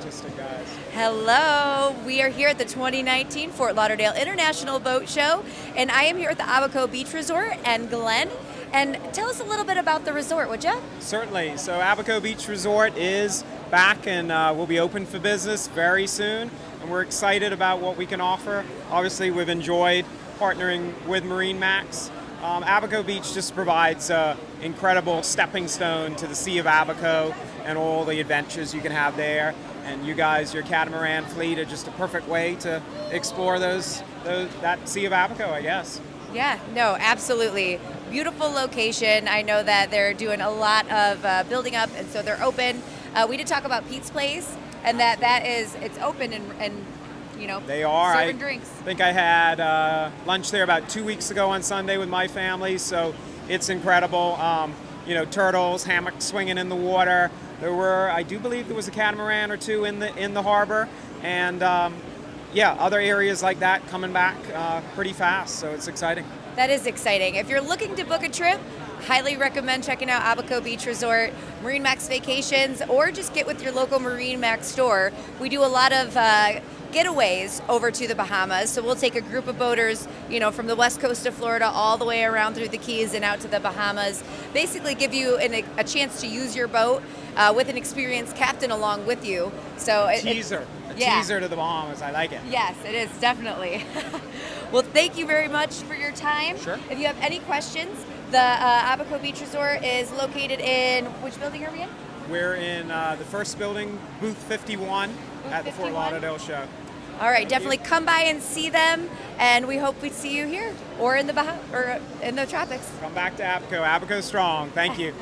artistic guys. Hello, we are here at the 2019 Fort Lauderdale International Boat Show, and I am here at the Abaco Beach Resort and Glen. And tell us a little bit about the resort, would you? Certainly. So Abaco Beach Resort is back and will be open for business very soon, and we're excited about what we can offer. Obviously, we've enjoyed partnering with MarineMax. Abaco Beach just provides an incredible stepping stone to the Sea of Abaco and all the adventures you can have there. And you guys, your catamaran fleet, are just a perfect way to explore that Sea of Abaco, I guess. Yeah, no, absolutely. Beautiful location. I know that they're doing a lot of building up, and so they're open. We did talk about Pete's Place, and it's open and They are. serving drinks. I think I had lunch there about 2 weeks ago on Sunday with my family, so it's incredible. Turtles, hammocks swinging in the water. I do believe there was a catamaran or two in the harbor, and other areas like that coming back pretty fast, so it's exciting. That is exciting. If you're looking to book a trip, highly recommend checking out Abaco Beach Resort, MarineMax Vacations, or just get with your local MarineMax store. We do a lot of getaways over to the Bahamas, so we'll take a group of boaters, from the west coast of Florida all the way around through the Keys and out to the Bahamas. Basically, give you a chance to use your boat with an experienced captain along with you. So Teaser to the Bahamas. I like it. Yes, it is, definitely. Well, thank you very much for your time. Sure. If you have any questions, the Abaco Beach Resort is located in, which building are we in? We're in the first building, booth 51, at the Fort 51? Lauderdale show. All right, definitely come by and see them, and we hope we see you here or in the tropics. Come back to Abaco. Abaco strong. Thank you.